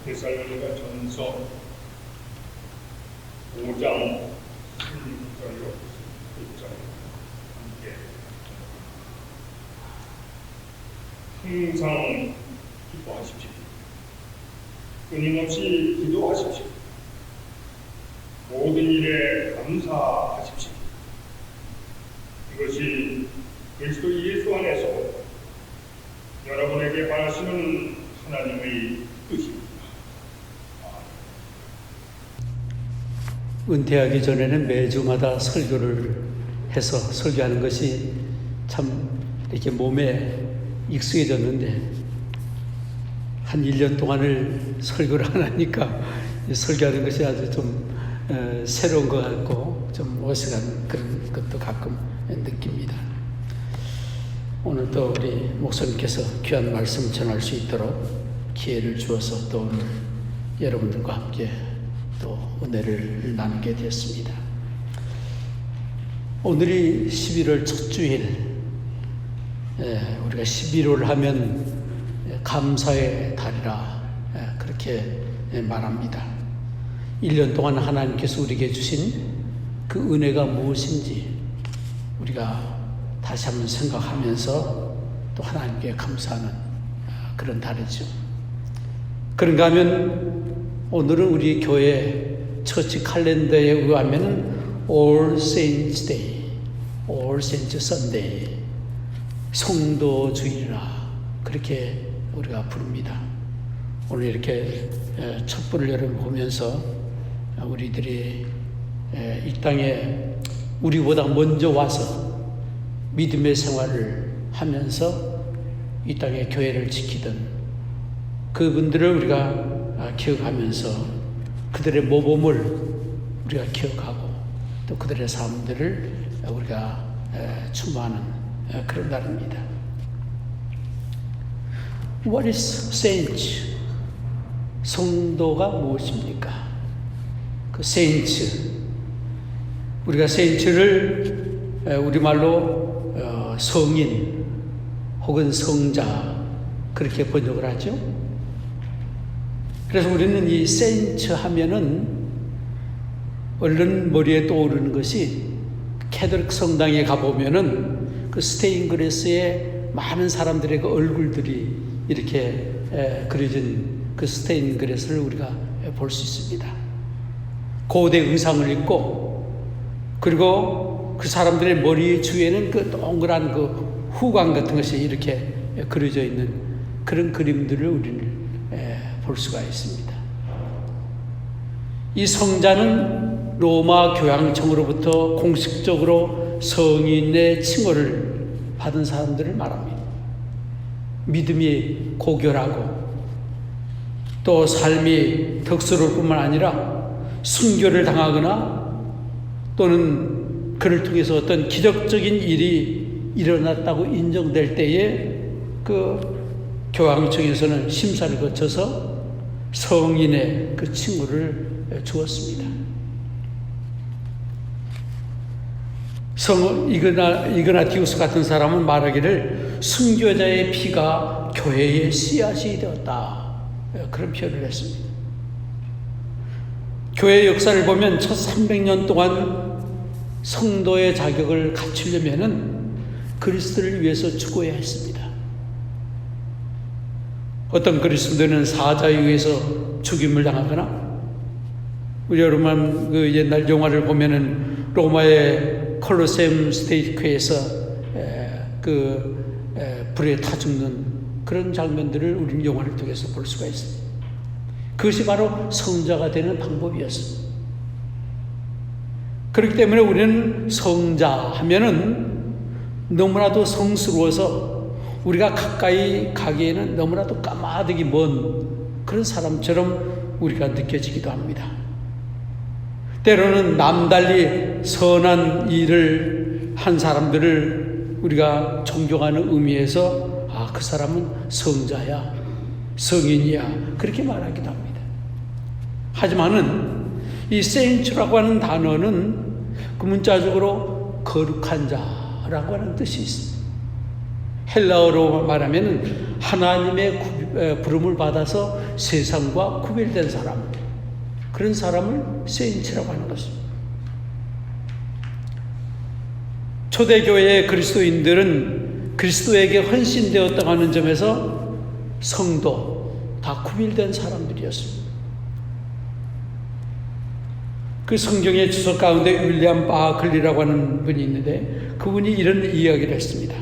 데살로니가 전서 5장 16절로 1절 함께 항상 기뻐하십시오. 끊임없이 기도하십시오. 모든 일에 감사하십시오. 이것이 그리스도 예수 안에서 여러분에게 바라시는 하나님의 뜻입니다. 은퇴하기 전에는 매주마다 설교를 해서 설교하는 것이 참 이렇게 몸에 익숙해졌는데 한 1년 동안을 설교를 안 하니까 설교하는 것이 아주 좀 새로운 것 같고 좀 어색한 그런 것도 가끔 느낍니다. 오늘도 우리 목사님께서 귀한 말씀 전할 수 있도록 기회를 주어서 또 오늘 여러분들과 함께 또 은혜를 나누게 되었습니다. 오늘이 11월 첫 주일, 우리가 11월 하면 감사의 달이라 그렇게 말합니다. 1년 동안 하나님께서 우리에게 주신 그 은혜가 무엇인지 우리가 다시 한번 생각하면서 또 하나님께 감사하는 그런 달이죠. 그런가 하면 오늘은 우리 교회 처치 칼렌더에 의하면 All Saints Day, All Saints Sunday, 성도 주일이라 그렇게 우리가 부릅니다. 오늘 이렇게 촛불을 여러분 보면서 우리들이 이 땅에 우리보다 먼저 와서 믿음의 생활을 하면서 이 땅에 교회를 지키던 그분들을 우리가 기억하면서 그들의 모범을 우리가 기억하고 또 그들의 삶들을 우리가 추모하는 그런 날입니다. What is saints? 성도가 무엇입니까? 그 saints, 우리가 saints를 우리말로 성인 혹은 성자 그렇게 번역을 하죠. 그래서 우리는 이 세인트 하면은 얼른 머리에 떠오르는 것이 캐톨릭 성당에 가보면은 그 스테인그레스에 많은 사람들의 그 얼굴들이 이렇게 그려진 그 스테인그레스를 우리가 볼 수 있습니다. 고대 의상을 입고 그리고 그 사람들의 머리 주위에는 그 동그란 그 후광 같은 것이 이렇게 그려져 있는 그런 그림들을 우리는 볼 수가 있습니다. 이 성자는 로마 교황청으로부터 공식적으로 성인의 칭호를 받은 사람들을 말합니다. 믿음이 고결하고 또 삶이 덕스러울 뿐만 아니라 순교를 당하거나 또는 그를 통해서 어떤 기적적인 일이 일어났다고 인정될 때에 그 교황청에서는 심사를 거쳐서 성인의 그 칭호를 주었습니다. 이그나티우스 같은 사람은 말하기를 순교자의 피가 교회의 씨앗이 되었다. 그런 표현을 했습니다. 교회 역사를 보면 첫 300년 동안 성도의 자격을 갖추려면은 그리스도를 위해서 죽어야 했습니다. 어떤 그리스도인은 사자에 의해서 죽임을 당하거나, 우리 여러분 그 옛날 영화를 보면은 로마의 콜로세움 스테이크에서 불에 타 죽는 그런 장면들을 우리는 영화를 통해서 볼 수가 있습니다. 그것이 바로 성자가 되는 방법이었습니다. 그렇기 때문에 우리는 성자 하면은 너무나도 성스러워서 우리가 가까이 가기에는 너무나도 까마득이 먼 그런 사람처럼 우리가 느껴지기도 합니다. 때로는 남달리 선한 일을 한 사람들을 우리가 존경하는 의미에서 그 사람은 성자야, 성인이야 그렇게 말하기도 합니다. 하지만은 이 세인트라고 하는 단어는 그 문자적으로 거룩한 자라고 하는 뜻이 있습니다. 헬라어로 말하면 하나님의 부름을 받아서 세상과 구별된 사람, 그런 사람을 세인츠라고 하는 것입니다. 초대교회의 그리스도인들은 그리스도에게 헌신되었다고 하는 점에서 성도, 다 구별된 사람들이었습니다. 그 성경의 주석 가운데 윌리엄 바클리라고 하는 분이 있는데 그분이 이런 이야기를 했습니다.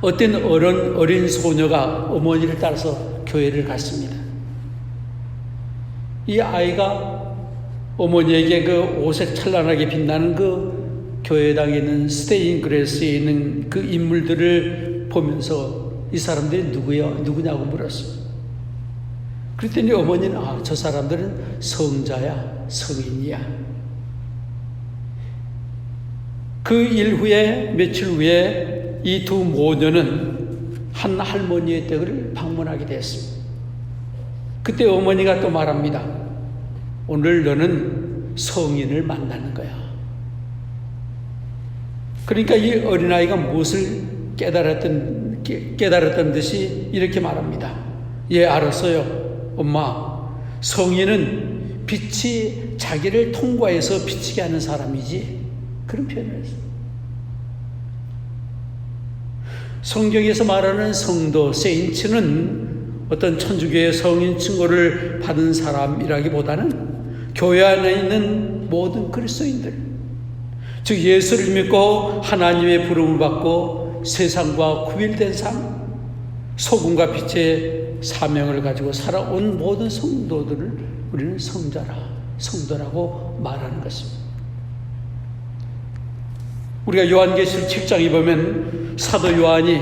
어떤 어린 소녀가 어머니를 따라서 교회를 갔습니다. 이 아이가 어머니에게 그 오색 찬란하게 빛나는 그 교회당에 있는 스테인 그레스에 있는 그 인물들을 보면서 이 사람들이 누구냐고 물었습니다. 그랬더니 어머니는 저 사람들은 성자야, 성인이야. 그 일 후에 며칠 후에 이 두 모녀는 한 할머니의 댁을 방문하게 됐습니다. 그때 어머니가 또 말합니다. 오늘 너는 성인을 만나는 거야. 그러니까 이 어린아이가 무엇을 깨달았던 듯이 이렇게 말합니다. 예, 알았어요. 엄마, 성인은 빛이 자기를 통과해서 비치게 하는 사람이지. 그런 표현을 했어요. 성경에서 말하는 성도, 세인츠는 어떤 천주교의 성인 칭호를 받은 사람이라기보다는 교회 안에 있는 모든 그리스도인들, 즉 예수를 믿고 하나님의 부름을 받고 세상과 구별된 삶, 소금과 빛의 사명을 가지고 살아온 모든 성도들을 우리는 성도라고 말하는 것입니다. 우리가 요한계시록 7장에 보면 사도 요한이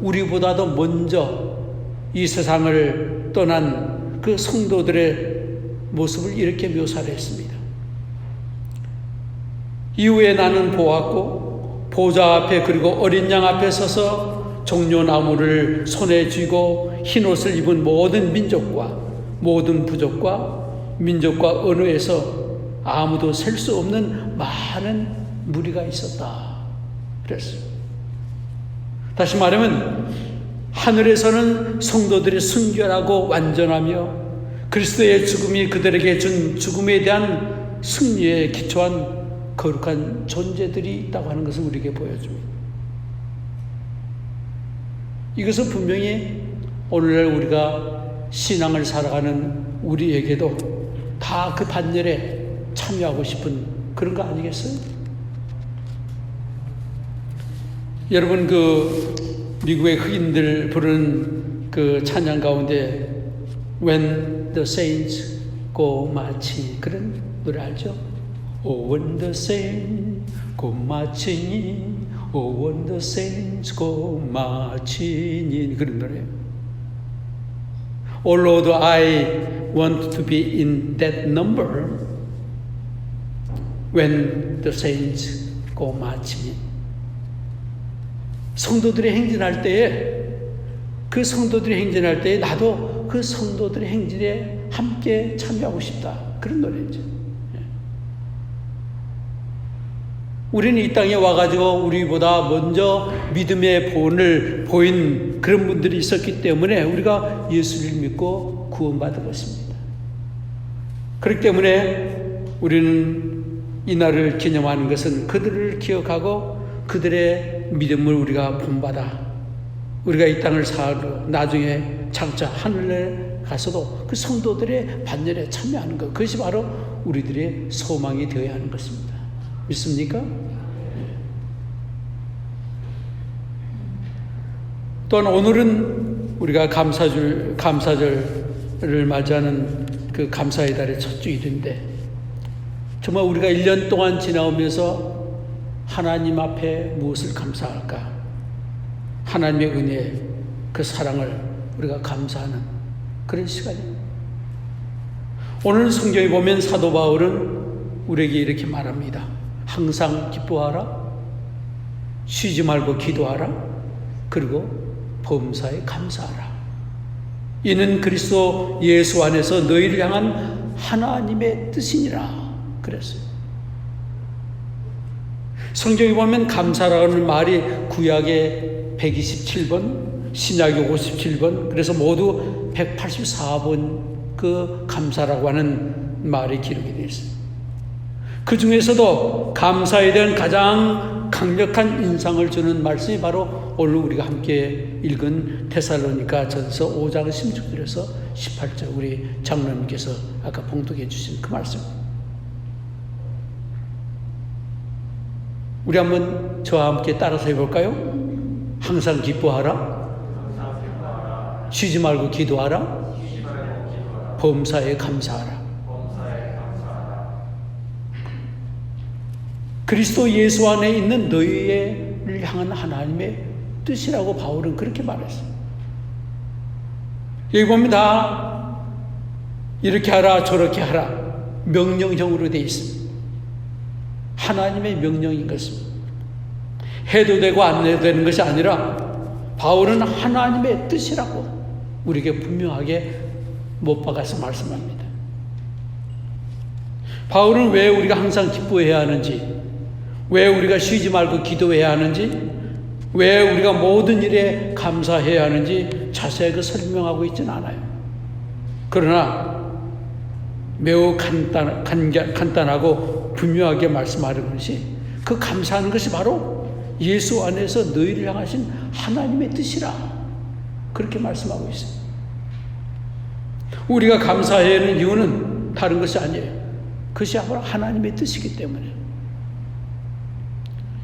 우리보다도 먼저 이 세상을 떠난 그 성도들의 모습을 이렇게 묘사를 했습니다. 이후에 나는 보았고 보좌 앞에 그리고 어린 양 앞에 서서 종려나무를 손에 쥐고 흰옷을 입은 모든 민족과 모든 부족과 민족과 언어에서 아무도 셀 수 없는 많은 무리가 있었다. 그랬어요. 다시 말하면 하늘에서는 성도들이 순결하고 완전하며 그리스도의 죽음이 그들에게 준 죽음에 대한 승리에 기초한 거룩한 존재들이 있다고 하는 것을 우리에게 보여줍니다. 이것은 분명히 오늘날 우리가 신앙을 살아가는 우리에게도 다 그 반열에 참여하고 싶은 그런 거 아니겠어요? 여러분 그 미국의 흑인들 부르는 그 찬양 가운데 When the Saints Go Marching 그런 노래 알죠? Oh, when the saints go marching in, oh, when the saints go marching in 그런 노래예요. Oh Lord, I want to be in that number when the saints go marching in. 성도들이 행진할 때에 그 성도들이 행진할 때에 나도 그 성도들의 행진에 함께 참여하고 싶다. 그런 노래죠. 우리는 이 땅에 와가지고 우리보다 먼저 믿음의 본을 보인 그런 분들이 있었기 때문에 우리가 예수를 믿고 구원받은 것입니다. 그렇기 때문에 우리는 이 날을 기념하는 것은 그들을 기억하고 그들의 믿음을 우리가 본받아 우리가 이 땅을 살고 나중에 장차 하늘에 가서도 그 성도들의 반열에 참여하는 것, 그것이 바로 우리들의 소망이 되어야 하는 것입니다. 믿습니까? 또한 오늘은 우리가 감사절을 맞이하는 그 감사의 달의 첫 주일인데 정말 우리가 1년 동안 지나오면서 하나님 앞에 무엇을 감사할까? 하나님의 은혜, 그 사랑을 우리가 감사하는 그런 시간입니다. 오늘 성경에 보면 사도 바울은 우리에게 이렇게 말합니다. 항상 기뻐하라, 쉬지 말고 기도하라, 그리고 범사에 감사하라. 이는 그리스도 예수 안에서 너희를 향한 하나님의 뜻이니라 그랬어요. 성경에 보면 감사라는 말이 구약의 127번, 신약이 57번, 그래서 모두 184번 그 감사라고 하는 말이 기록이 되어 있습니다. 그 중에서도 감사에 대한 가장 강력한 인상을 주는 말씀이 바로 오늘 우리가 함께 읽은 데살로니가 전서 5장 16절에서 18절 우리 장로님께서 아까 봉독해 주신 그 말씀. 우리 한번 저와 함께 따라서 해볼까요? 항상 기뻐하라. 쉬지 말고 기도하라. 범사에 감사하라. 그리스도 예수 안에 있는 너희를 향한 하나님의 뜻이라고 바울은 그렇게 말했어요. 여기 보면 다 이렇게 하라 저렇게 하라 명령형으로 되어 있습니다. 하나님의 명령인 것입니다. 해도 되고 안 해도 되는 것이 아니라 바울은 하나님의 뜻이라고 우리에게 분명하게 못 박아서 말씀합니다. 바울은 왜 우리가 항상 기뻐해야 하는지, 왜 우리가 쉬지 말고 기도해야 하는지, 왜 우리가 모든 일에 감사해야 하는지 자세하게 설명하고 있지는 않아요. 그러나 매우 간단하고 분명하게 말씀하는 것이, 그 감사하는 것이 바로 예수 안에서 너희를 향하신 하나님의 뜻이라 그렇게 말씀하고 있어요. 우리가 감사해야 하는 이유는 다른 것이 아니에요. 그것이 바로 하나님의 뜻이기 때문에.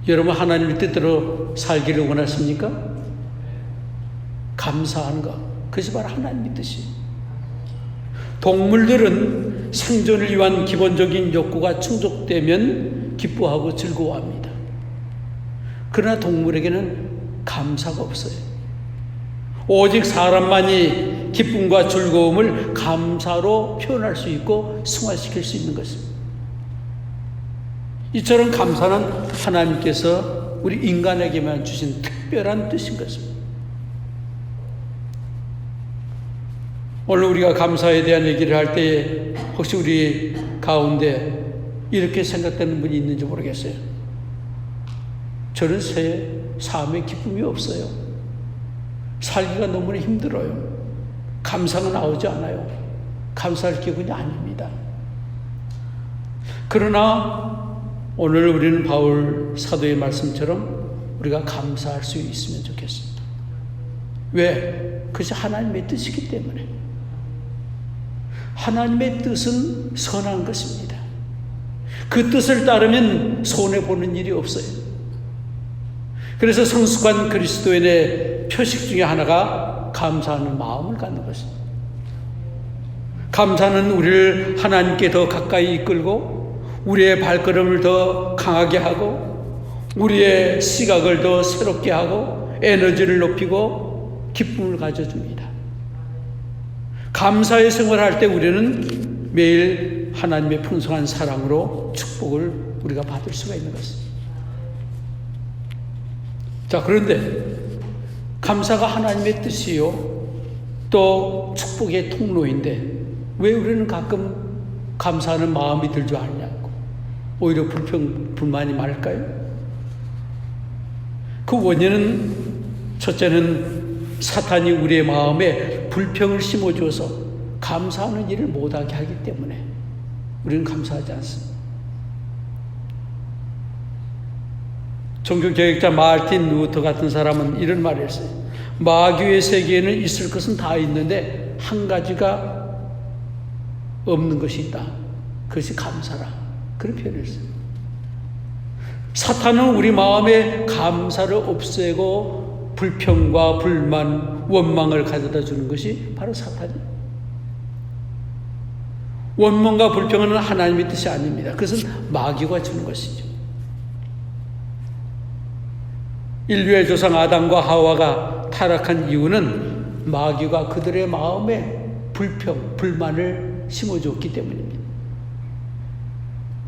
여러분 하나님의 뜻대로 살기를 원하십니까? 감사하는 것, 그것이 바로 하나님의 뜻이에요. 동물들은 생존을 위한 기본적인 욕구가 충족되면 기뻐하고 즐거워합니다. 그러나 동물에게는 감사가 없어요. 오직 사람만이 기쁨과 즐거움을 감사로 표현할 수 있고 승화시킬 수 있는 것입니다. 이처럼 감사는 하나님께서 우리 인간에게만 주신 특별한 뜻인 것입니다. 오늘 우리가 감사에 대한 얘기를 할 때 혹시 우리 가운데 이렇게 생각되는 분이 있는지 모르겠어요. 저는 새 삶에 기쁨이 없어요. 살기가 너무나 힘들어요. 감사가 나오지 않아요. 감사할 기분이 아닙니다. 그러나 오늘 우리는 바울 사도의 말씀처럼 우리가 감사할 수 있으면 좋겠습니다. 왜? 그것이 하나님의 뜻이기 때문에. 하나님의 뜻은 선한 것입니다. 그 뜻을 따르면 손해보는 일이 없어요. 그래서 성숙한 그리스도인의 표식 중에 하나가 감사하는 마음을 갖는 것입니다. 감사는 우리를 하나님께 더 가까이 이끌고 우리의 발걸음을 더 강하게 하고 우리의 시각을 더 새롭게 하고 에너지를 높이고 기쁨을 가져줍니다. 감사의 생활을 할 때 우리는 매일 하나님의 풍성한 사랑으로 축복을 우리가 받을 수가 있는 것입니다. 자, 그런데 감사가 하나님의 뜻이요 또 축복의 통로인데 왜 우리는 가끔 감사하는 마음이 들지 않냐고 오히려 불만이 많을까요? 그 원인은 첫째는 사탄이 우리의 마음에 불평을 심어줘서 감사하는 일을 못하게 하기 때문에 우리는 감사하지 않습니다. 종교개혁자 마르틴 루터 같은 사람은 이런 말을 했어요. 마귀의 세계에는 있을 것은 다 있는데 한 가지가 없는 것이 있다. 그것이 감사라. 그런 표현을 했어요. 사탄은 우리 마음에 감사를 없애고 불평과 불만, 원망을 가져다 주는 것이 바로 사탄이에요. 원망과 불평은 하나님의 뜻이 아닙니다. 그것은 마귀가 주는 것이죠. 인류의 조상 아담과 하와가 타락한 이유는 마귀가 그들의 마음에 불평, 불만을 심어주었기 때문입니다.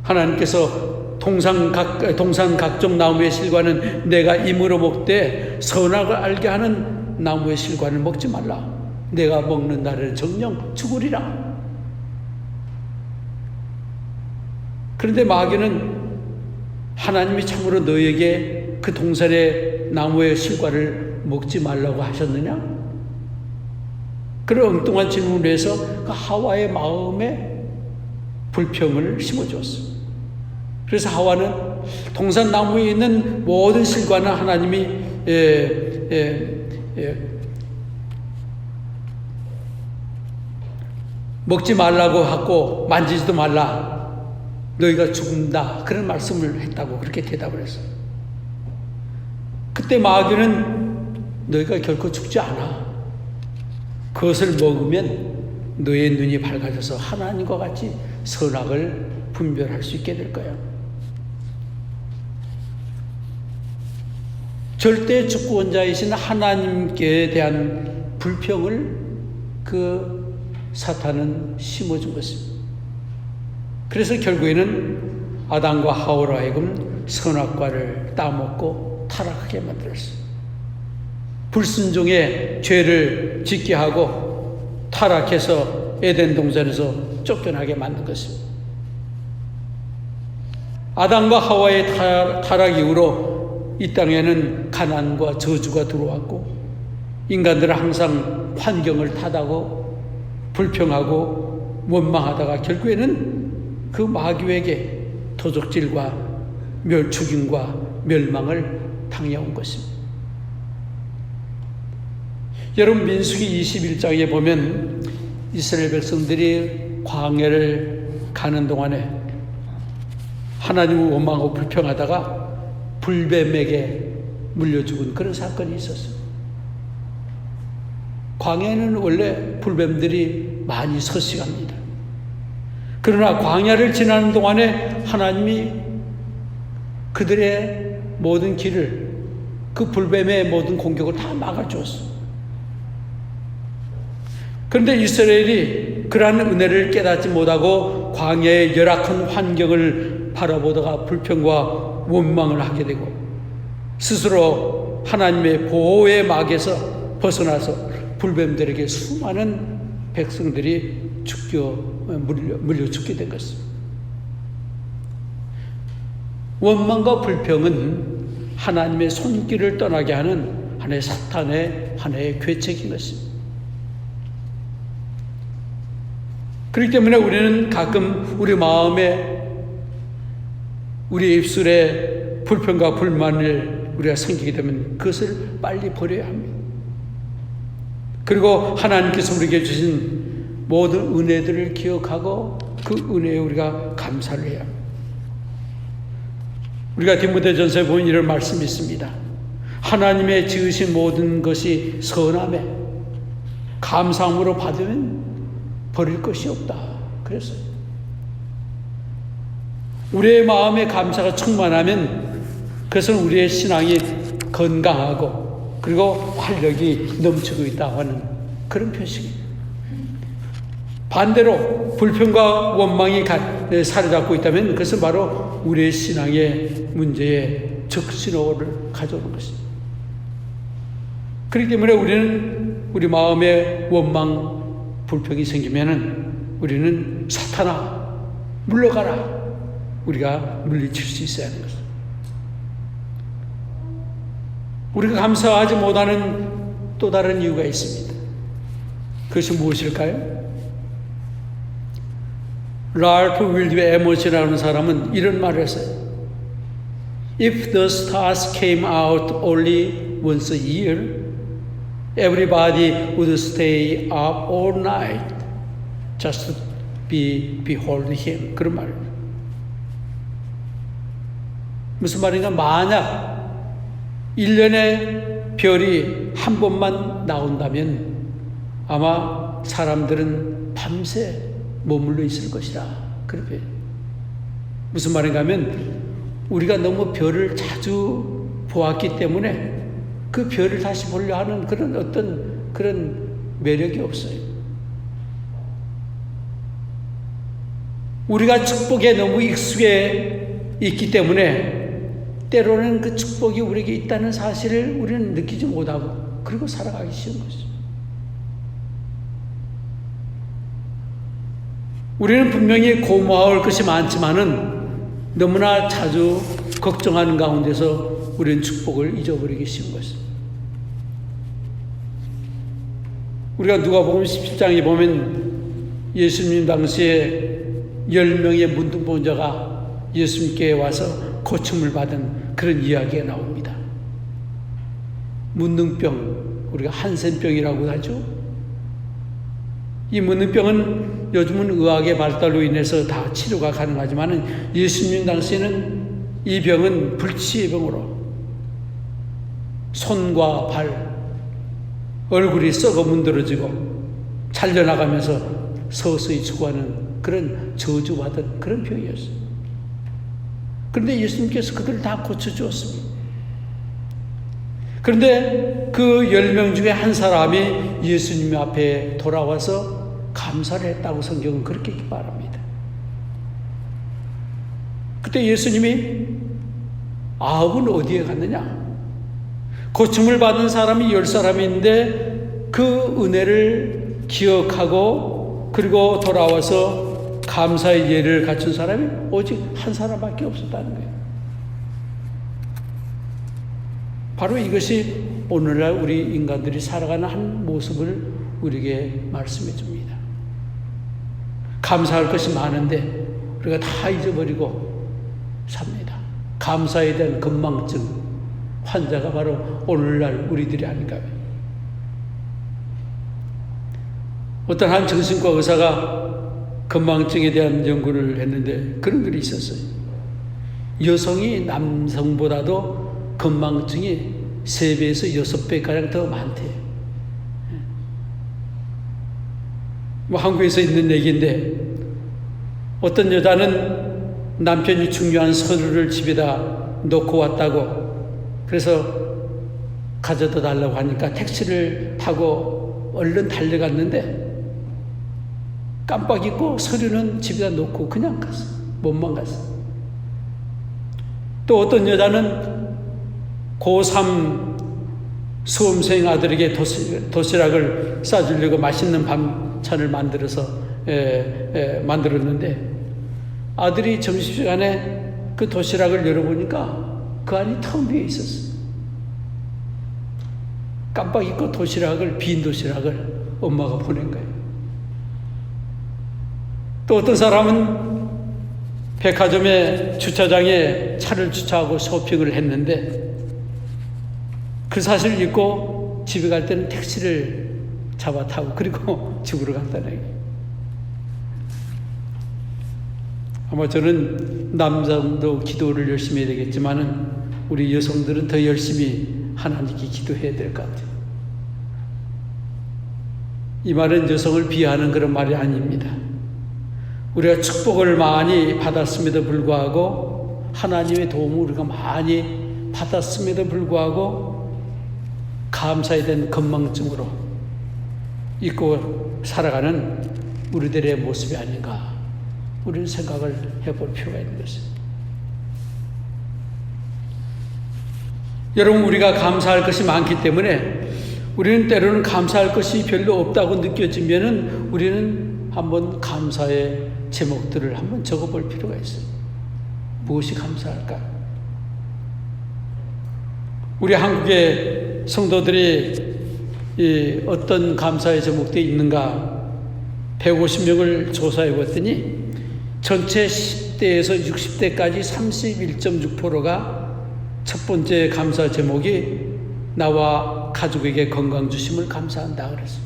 하나님께서 동산 각종 나무의 실과는 내가 임으로 먹되 선악을 알게 하는 나무의 실과는 먹지 말라. 내가 먹는 날에는 정녕 죽으리라. 그런데 마귀는 하나님이 참으로 너에게 그 동산의 나무의 실과를 먹지 말라고 하셨느냐? 그런 엉뚱한 질문을 해서 그 하와의 마음에 불평을 심어주었어. 그래서 하와는 동산나무에 있는 모든 실과는 하나님이 먹지 말라고 하고 만지지도 말라. 너희가 죽는다. 그런 말씀을 했다고 그렇게 대답을 했어요. 그때 마귀는 너희가 결코 죽지 않아. 그것을 먹으면 너의 눈이 밝아져서 하나님과 같이 선악을 분별할 수 있게 될 거야. 절대 주권자이신 하나님께 대한 불평을 그 사탄은 심어준 것입니다. 그래서 결국에는 아담과 하와로 하여금 선악과를 따먹고 타락하게 만들었어요. 불순종의 죄를 짓게 하고 타락해서 에덴 동산에서 쫓겨나게 만든 것입니다. 아담과 하와의 타락 이후로 이 땅에는 가난과 저주가 들어왔고 인간들은 항상 환경을 탓하고 불평하고 원망하다가 결국에는 그 마귀에게 도적질과 죽임과 멸망을 당해온 것입니다. 여러분 민수기 21장에 보면 이스라엘 백성들이 광야를 가는 동안에 하나님을 원망하고 불평하다가 불뱀에게 물려 죽은 그런 사건이 있었어요. 광야에는 원래 불뱀들이 많이 서식합니다. 그러나 광야를 지나는 동안에 하나님이 그들의 모든 길을 그 불뱀의 모든 공격을 다 막아주었어요. 그런데 이스라엘이 그러한 은혜를 깨닫지 못하고 광야의 열악한 환경을 바라보다가 불평과 원망을 하게 되고 스스로 하나님의 보호의 막에서 벗어나서 불뱀들에게 수많은 백성들이 물려 죽게 된 것입니다. 원망과 불평은 하나님의 손길을 떠나게 하는 하나의 사탄의 하나의 괴책인 것입니다. 그렇기 때문에 우리는 가끔 우리 마음에 우리 입술에 불평과 불만을 우리가 생기게 되면 그것을 빨리 버려야 합니다. 그리고 하나님께서 우리에게 주신 모든 은혜들을 기억하고 그 은혜에 우리가 감사를 해야 합니다. 우리가 디모데전서에 보면 이런 말씀이 있습니다. 하나님의 지으신 모든 것이 선함에 감사함으로 받으면 버릴 것이 없다. 그랬어요. 우리의 마음에 감사가 충만하면 그것은 우리의 신앙이 건강하고 그리고 활력이 넘치고 있다고 하는 그런 표식입니다. 반대로 불평과 원망이 사로잡고 있다면 그것은 바로 우리의 신앙의 문제에 적신호를 가져오는 것입니다. 그렇기 때문에 우리 마음에 원망, 불평이 생기면은 우리는 사탄아 물러가라. 우리가 물리칠 수 있어야 하는 것입니다. 우리가 감사하지 못하는 또 다른 이유가 있습니다. 그것이 무엇일까요? 랄프 윌드 에머스라는 사람은 이런 말을 했어요. If the stars came out only once a year, everybody would stay up all night just to behold him. 그런 말입니다. 무슨 말인가? 만약 1년에 별이 한 번만 나온다면 아마 사람들은 밤새 머물러 있을 것이다. 그렇게 무슨 말인가 하면 우리가 너무 별을 자주 보았기 때문에 그 별을 다시 보려 하는 그런 어떤 그런 매력이 없어요. 우리가 축복에 너무 익숙해 있기 때문에 때로는 그 축복이 우리에게 있다는 사실을 우리는 느끼지 못하고 그리고 살아가기 쉬운 것이죠. 우리는 분명히 고마울 것이 많지만은 너무나 자주 걱정하는 가운데서 우리는 축복을 잊어버리기 쉬운 것입니다. 우리가 누가복음 17장에 보면 예수님 당시에 10명의 문둥병자가 예수님께 와서 고침을 받은 그런 이야기가 나옵니다. 문둥병, 우리가 한센병이라고 하죠. 이 문둥병은 요즘은 의학의 발달로 인해서 다 치료가 가능하지만 예수님 당시에는 이 병은 불치의 병으로 손과 발, 얼굴이 썩어 문드러지고 잘려나가면서 서서히 죽어가는 그런 저주받은 그런 병이었어요. 그런데 예수님께서 그들을 다 고쳐주었습니다. 그런데 그 10명 중에 한 사람이 예수님 앞에 돌아와서 감사를 했다고 성경은 그렇게 말합니다. 그때 예수님이 아합은 어디에 갔느냐? 고침을 받은 사람이 10사람이 있는데 그 은혜를 기억하고 그리고 돌아와서 감사의 예를 갖춘 사람이 오직 한 사람밖에 없었다는 거예요. 바로 이것이 오늘날 우리 인간들이 살아가는 한 모습을 우리에게 말씀해 줍니다. 감사할 것이 많은데 우리가 다 잊어버리고 삽니다. 감사에 대한 건망증 환자가 바로 오늘날 우리들이 아닌가. 어떤 한 정신과 의사가 건망증에 대한 연구를 했는데 그런 글이 있었어요. 여성이 남성보다도 건망증이 3배에서 6배가량 더 많대요. 뭐 한국에서 있는 얘기인데 어떤 여자는 남편이 중요한 서류를 집에다 놓고 왔다고 그래서 가져다 달라고 하니까 택시를 타고 얼른 달려갔는데 깜빡 잊고 서류는 집에다 놓고 그냥 갔어. 몸만 갔어. 또 어떤 여자는 고3 수험생 아들에게 도시락을 싸주려고 맛있는 반찬을 만들었는데 아들이 점심시간에 그 도시락을 열어보니까 그 안이 텅 비어 있었어. 깜빡 잊고 빈 도시락을 엄마가 보낸 거예요. 또 어떤 사람은 백화점의 주차장에 차를 주차하고 쇼핑을 했는데 그 사실을 잊고 집에 갈 때는 택시를 잡아 타고 그리고 집으로 갔다는 얘기예요. 아마 저는 남자도 기도를 열심히 해야 되겠지만은 우리 여성들은 더 열심히 하나님께 기도해야 될 것 같아요. 이 말은 여성을 비하하는 그런 말이 아닙니다. 우리가 축복을 많이 받았음에도 불구하고 하나님의 도움을 우리가 많이 받았음에도 불구하고 감사에 대한 건망증으로 잊고 살아가는 우리들의 모습이 아닌가 우리는 생각을 해볼 필요가 있는 것입니다. 여러분 우리가 감사할 것이 많기 때문에 우리는 때로는 감사할 것이 별로 없다고 느껴지면은 우리는 한번 감사의 제목들을 한번 적어볼 필요가 있어요. 무엇이 감사할까? 우리 한국의 성도들이 어떤 감사의 제목들이 있는가 150명을 조사해 봤더니 전체 10대에서 60대까지 31.6%가 첫 번째 감사 제목이 나와 가족에게 건강 주심을 감사한다 그랬어요.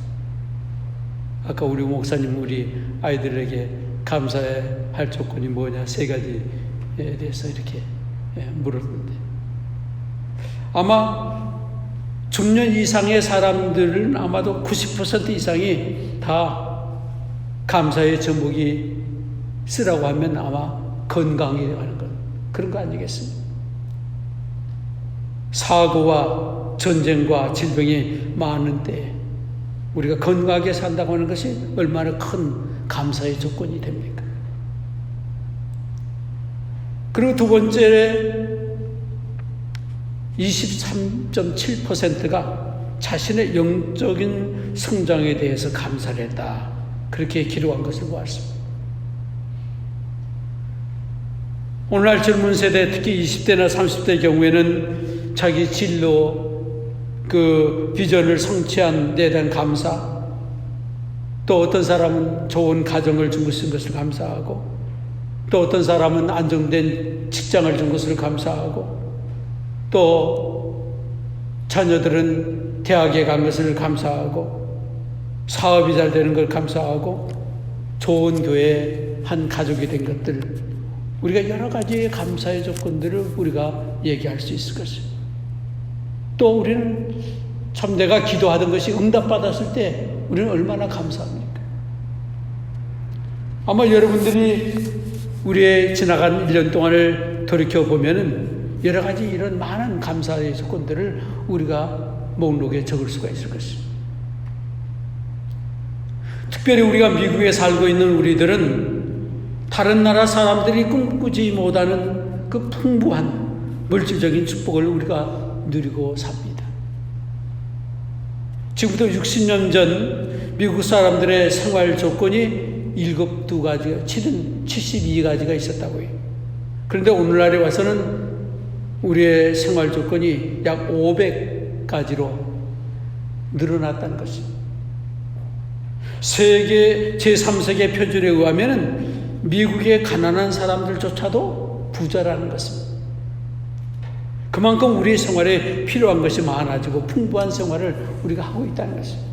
아까 우리 목사님 우리 아이들에게 감사할 조건이 뭐냐 3가지에 대해서 이렇게 물었는데 아마 중년 이상의 사람들은 아마도 90% 이상이 다 감사의 제목이 쓰라고 하면 아마 건강에 관한 것 그런 거 아니겠습니까? 사고와 전쟁과 질병이 많은 때에 우리가 건강하게 산다고 하는 것이 얼마나 큰 감사의 조건이 됩니까? 그리고 두 번째 23.7%가 자신의 영적인 성장에 대해서 감사를 했다. 그렇게 기록한 것을 보았습니다. 오늘날 젊은 세대 특히 20대나 30대의 경우에는 자기 진로 그 비전을 성취한 데에 대한 감사 또 어떤 사람은 좋은 가정을 준 것을 감사하고, 또 어떤 사람은 안정된 직장을 준 것을 감사하고, 또 자녀들은 대학에 간 것을 감사하고, 사업이 잘 되는 걸 감사하고, 좋은 교회 한 가족이 된 것들, 우리가 여러 가지의 감사의 조건들을 우리가 얘기할 수 있을 것이에요. 또 우리는 참 내가 기도하던 것이 응답받았을 때 우리는 얼마나 감사합니까? 아마 여러분들이 우리의 지나간 1년 동안을 돌이켜보면은 여러 가지 이런 많은 감사의 조건들을 우리가 목록에 적을 수가 있을 것입니다. 특별히 우리가 미국에 살고 있는 우리들은 다른 나라 사람들이 꿈꾸지 못하는 그 풍부한 물질적인 축복을 우리가 누리고 삽니다. 지금부터 60년 전 미국 사람들의 생활 조건이 72가지가, 72가지가 있었다고 해요. 그런데 오늘날에 와서는 우리의 생활 조건이 약 500가지로 늘어났다는 것입니다. 세계 제3세계 표준에 의하면 미국의 가난한 사람들조차도 부자라는 것입니다. 그만큼 우리의 생활에 필요한 것이 많아지고 풍부한 생활을 우리가 하고 있다는 것입니다.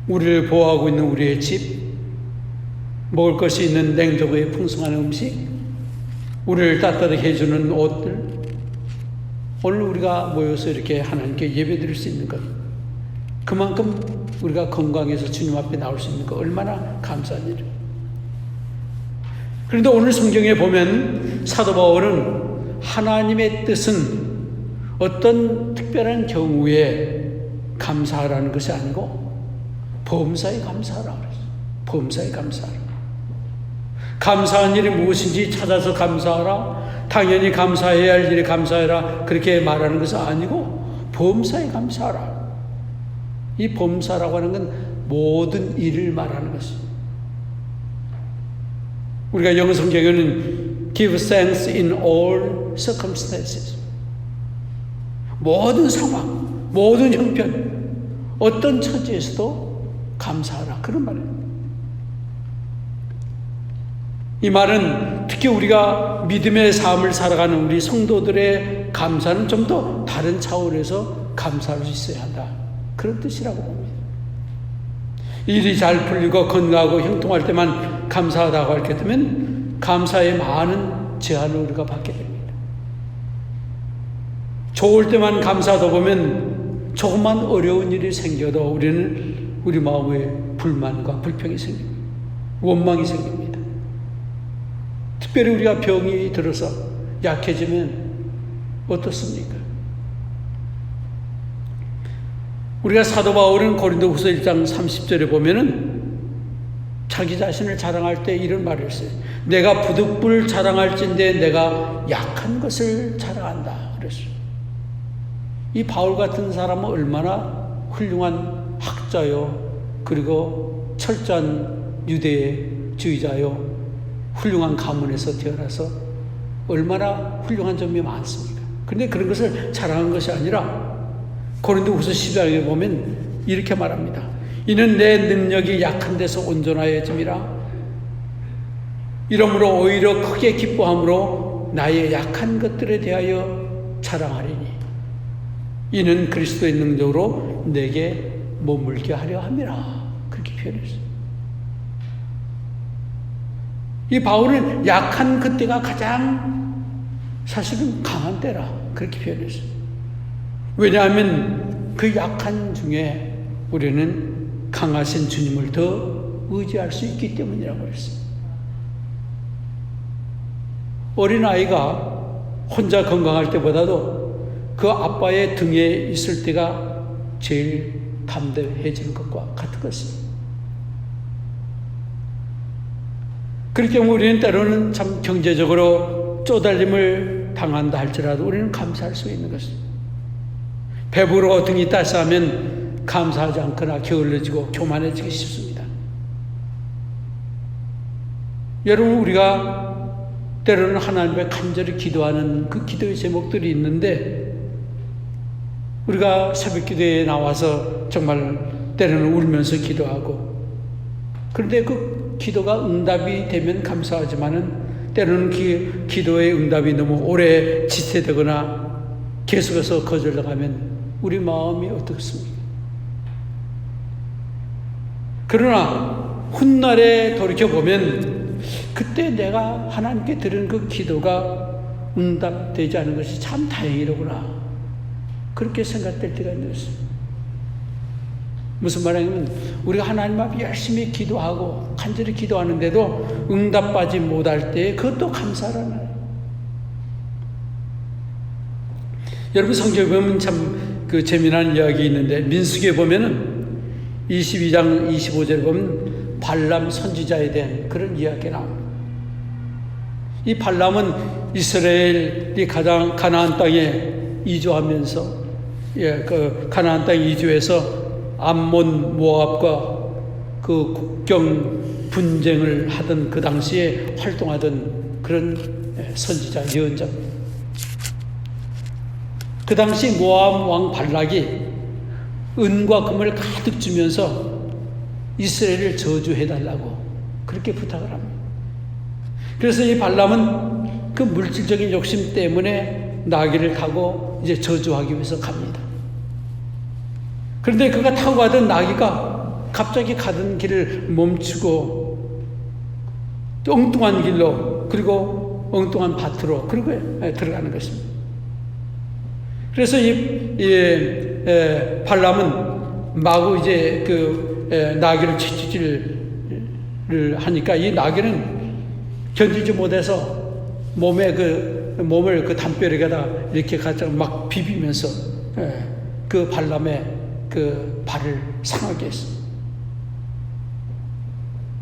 우리를 보호하고 있는 우리의 집, 먹을 것이 있는 냉장고에 풍성한 음식, 우리를 따뜻하게 해주는 옷들, 오늘 우리가 모여서 이렇게 하나님께 예배드릴 수 있는 것, 그만큼 우리가 건강해서 주님 앞에 나올 수 있는 것, 얼마나 감사한 일이에요. 그런데 오늘 성경에 보면 사도 바울은 하나님의 뜻은 어떤 특별한 경우에 감사하라는 것이 아니고 범사에 감사하라 그랬어요. 범사에 감사하라. 감사한 일이 무엇인지 찾아서 감사하라. 당연히 감사해야 할 일에 감사해라. 그렇게 말하는 것은 아니고 범사에 감사하라. 이 범사라고 하는 건 모든 일을 말하는 것입니다. 우리가 영어 성경에는 give thanks in all circumstances. 모든 상황, 모든 형편, 어떤 처지에서도 감사하라. 그런 말이에요. 이 말은 특히 우리가 믿음의 삶을 살아가는 우리 성도들의 감사는 좀 더 다른 차원에서 감사할 수 있어야 한다. 그런 뜻이라고 봅니다. 일이 잘 풀리고 건강하고 형통할 때만 감사하다고 하게 되면 감사의 많은 제한을 우리가 받게 됩니다. 좋을 때만 감사하다 보면 조금만 어려운 일이 생겨도 우리는 우리 마음에 불만과 불평이 생깁니다. 원망이 생깁니다. 특별히 우리가 병이 들어서 약해지면 어떻습니까? 우리가 사도 바울은 고린도후서 1장 30절에 보면은 자기 자신을 자랑할 때 이런 말을 했어요. 내가 부득불 자랑할진대 내가 약한 것을 자랑한다 그랬어요. 이 바울 같은 사람은 얼마나 훌륭한 학자요, 그리고 철저한 유대주의자요, 훌륭한 가문에서 태어나서 얼마나 훌륭한 점이 많습니까? 그런데 그런 것을 자랑한 것이 아니라 고린도후서 12장에 보면 이렇게 말합니다. 이는 내 능력이 약한 데서 온전하여짐이라. 이러므로 오히려 크게 기뻐함으로 나의 약한 것들에 대하여 자랑하리니 이는 그리스도의 능력으로 내게 머물게 하려 함이라. 그렇게 표현했어요. 이 바울은 약한 그때가 가장 사실은 강한 때라 그렇게 표현했어요. 왜냐하면 그 약한 중에 우리는 강하신 주님을 더 의지할 수 있기 때문이라고 그랬습니다. 어린아이가 혼자 건강할 때보다도 그 아빠의 등에 있을 때가 제일 담대해지는 것과 같은 것입니다. 그렇기 때문에 우리는 때로는 참 경제적으로 쪼달림을 당한다 할지라도 우리는 감사할 수 있는 것입니다. 배부르고 등이 따스하면 감사하지 않거나 게을러지고 교만해지기 쉽습니다. 여러분, 우리가 때로는 하나님께 간절히 기도하는 그 기도의 제목들이 있는데 우리가 새벽 기도에 나와서 정말 때로는 울면서 기도하고, 그런데 그 기도가 응답이 되면 감사하지만은 때로는 기도의 응답이 너무 오래 지체되거나 계속해서 거절당하면 우리 마음이 어떻습니까? 그러나 훗날에 돌이켜보면 그때 내가 하나님께 드린 그 기도가 응답되지 않은 것이 참 다행이로구나, 그렇게 생각될 때가 있는 것입니다. 무슨 말이냐면 우리가 하나님 앞에 열심히 기도하고 간절히 기도하는데도 응답받지 못할 때 그것도 감사라는 거예요. 여러분, 성경에 보면 참 그 재미난 이야기 있는데, 민수기에 보면은 22장 25절에 보면 발람 선지자에 대한 그런 이야기가 나옵니다. 이 발람은 이스라엘이 가장 가나안 땅에 이주하면서, 그 가나안 땅에 이주해서 암몬 모압과 그 국경 분쟁을 하던 그 당시에 활동하던 그런 선지자, 예언자입니다. 그 당시 모압 왕 발락이 은과 금을 가득 주면서 이스라엘을 저주해달라고 그렇게 부탁을 합니다. 그래서 이 발람은 그 물질적인 욕심 때문에 나귀를 타고 이제 저주하기 위해서 갑니다. 그런데 그가 타고 가던 나귀가 갑자기 가던 길을 멈추고 엉뚱한 길로, 그리고 엉뚱한 밭으로 그리고 들어가는 것입니다. 그래서 이 발람은 마구 이제 그 나귀를 채찍질을 하니까 이 나귀는 견디지 못해서 몸을 그 담벼락에다 이렇게 가져 막 비비면서 그 발람의 그 발을 상하게 했어요.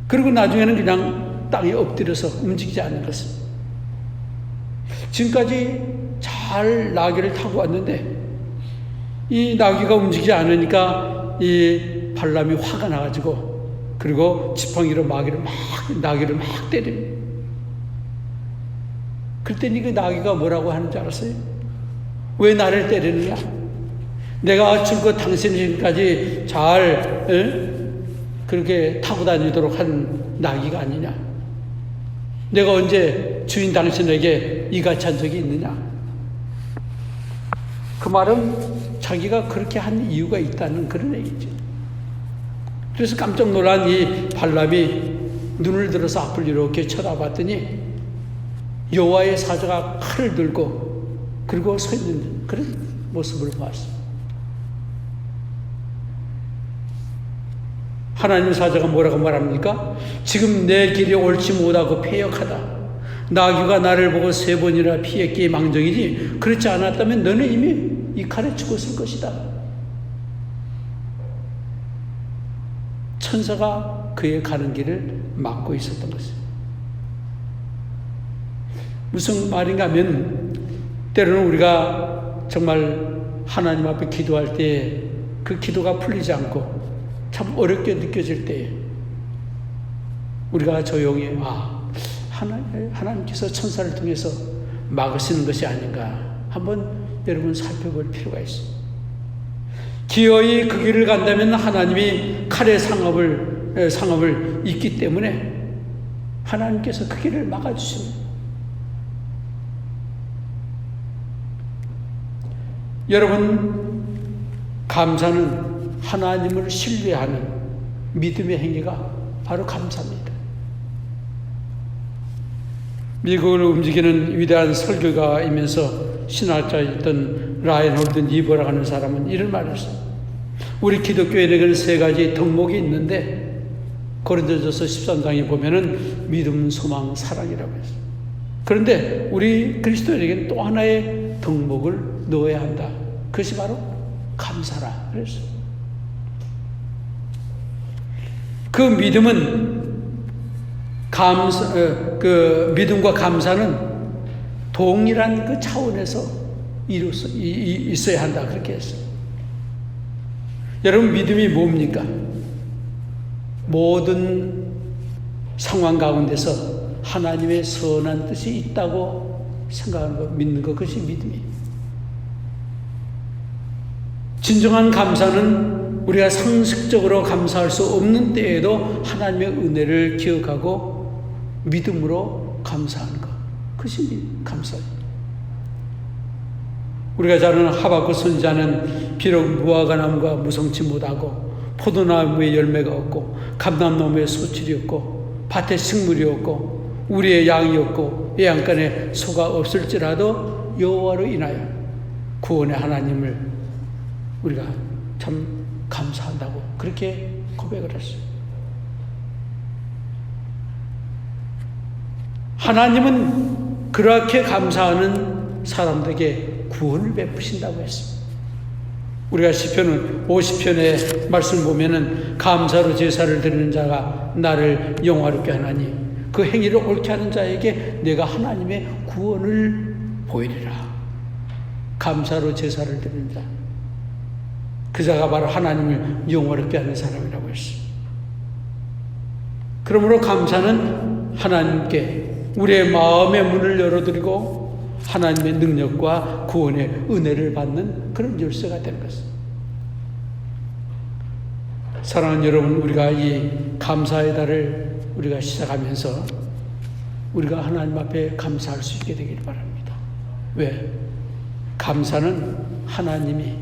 그리고 나중에는 그냥 땅에 엎드려서 움직이지 않는 것입니다. 지금까지 잘 나귀를 타고 왔는데 이 나귀가 움직이지 않으니까 이 발람이 화가 나가지고, 그리고 지팡이로 나귀를 막 때립니다. 그랬더니 그 나귀가 뭐라고 하는지 알았어요? 왜 나를 때리느냐? 내가 줄곧 당신이 지금까지 잘 그렇게 타고 다니도록 한 나귀가 아니냐? 내가 언제 주인 당신에게 이같이 한 적이 있느냐? 그 말은 자기가 그렇게 한 이유가 있다는 그런 얘기죠. 그래서 깜짝 놀란 이 발람이 눈을 들어서 앞을 이렇게 쳐다봤더니 여호와의 사자가 칼을 들고 그리고 서 있는 그런 모습을 보았습니다. 하나님 사자가 뭐라고 말합니까? 지금 내 길이 옳지 못하고 패역하다. 나귀가 나를 보고 3번이나 피했기에 망정이지, 그렇지 않았다면 너는 이미 이 칼에 죽었을 것이다. 천사가 그의 가는 길을 막고 있었던 것입니다. 무슨 말인가 하면, 때로는 우리가 정말 하나님 앞에 기도할 때 그 기도가 풀리지 않고 참 어렵게 느껴질 때 우리가 조용히 하나님께서 천사를 통해서 막으시는 것이 아닌가 한번 여러분 살펴볼 필요가 있습니다. 기어이 그 길을 간다면 하나님이 칼의 상업을 있기 때문에 하나님께서 그 길을 막아주십니다. 여러분, 감사는 하나님을 신뢰하는 믿음의 행위가 바로 감사입니다. 미국을 움직이는 위대한 설교가이면서 신학자였던 라인홀드 니버라고 하는 사람은 이런 말을 했어요. 우리 기독교인에게는 3가지 덕목이 있는데 고린도전서 13장에 보면은 믿음, 소망, 사랑이라고 했어요. 그런데 우리 그리스도인에게는 또 하나의 덕목을 넣어야 한다. 그것이 바로 감사라 그랬어요. 그 믿음은 그 믿음과 감사는 동일한 그 차원에서 있어야 한다 그렇게 했어요. 여러분, 믿음이 뭡니까? 모든 상황 가운데서 하나님의 선한 뜻이 있다고 생각하는 것, 믿는 것, 그것이 믿음이에요. 진정한 감사는 우리가 상식적으로 감사할 수 없는 때에도 하나님의 은혜를 기억하고 믿음으로 감사하는 것. 그것이 감사예요. 우리가 잘 아는 하박국 선지자는 비록 무화과 나무가 무성치 못하고 포도나무에 열매가 없고 감람나무에 소출이 없고 밭에 식물이 없고 우리의 양이 없고 외양간에 소가 없을지라도 여호와로 인하여 구원의 하나님을 우리가 참 감사한다고 그렇게 고백을 했어요. 하나님은 그렇게 감사하는 사람들에게 구원을 베푸신다고 했습니다. 우리가 시편 50편의 말씀을 보면은 감사로 제사를 드리는 자가 나를 영화롭게 하나니 그 행위를 옳게 하는 자에게 내가 하나님의 구원을 보이리라. 감사로 제사를 드리는 자, 그 자가 바로 하나님을 영화롭게 하는 사람이라고 했습니다. 그러므로 감사는 하나님께 우리의 마음의 문을 열어드리고 하나님의 능력과 구원의 은혜를 받는 그런 열쇠가 되는 것입니다. 사랑하는 여러분, 우리가 이 감사의 달을 우리가 시작하면서 우리가 하나님 앞에 감사할 수 있게 되길 바랍니다. 왜? 감사는 하나님이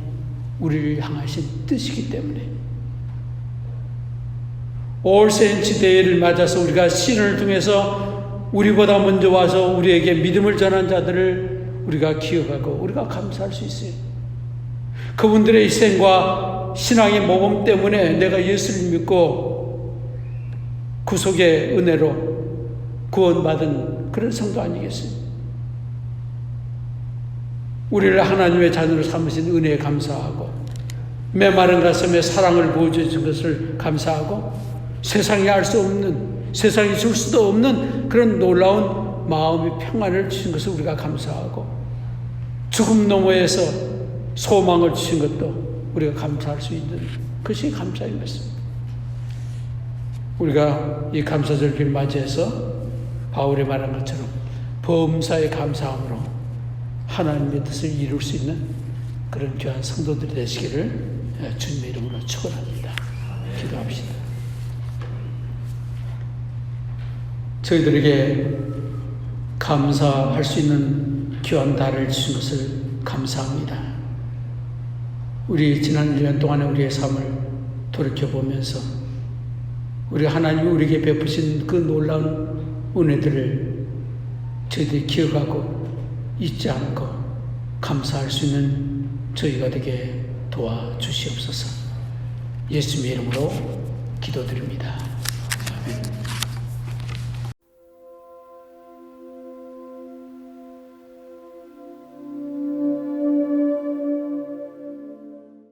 우리를 향하신 뜻이기 때문에. 올 세인치 데이를 맞아서 우리가 신을 통해서 우리보다 먼저 와서 우리에게 믿음을 전한 자들을 우리가 기억하고 우리가 감사할 수 있어요. 그분들의 희생과 신앙의 모범 때문에 내가 예수를 믿고 구속의 은혜로 구원받은 그런 성도 아니겠어요? 우리를 하나님의 자녀로 삼으신 은혜에 감사하고 메마른 가슴에 사랑을 보여주신 것을 감사하고 세상이 알 수 없는, 세상이 줄 수도 없는 그런 놀라운 마음의 평안을 주신 것을 우리가 감사하고 죽음 너머에서 소망을 주신 것도 우리가 감사할 수 있는 그것이 감사인 것입니다. 우리가 이 감사절기를 맞이해서 바울이 말한 것처럼 범사에 감사함으로 하나님의 뜻을 이룰 수 있는 그런 귀한 성도들이 되시기를 주님의 이름으로 축원합니다. 기도합시다. 저희들에게 감사할 수 있는 귀한 달을 주신 것을 감사합니다. 우리 지난 1년 동안의 우리의 삶을 돌이켜보면서 우리 하나님이 우리에게 베푸신 그 놀라운 은혜들을 저희들이 기억하고 잊지 않고 감사할 수 있는 저희가 되게 도와주시옵소서. 예수님의 이름으로 기도드립니다. 아멘.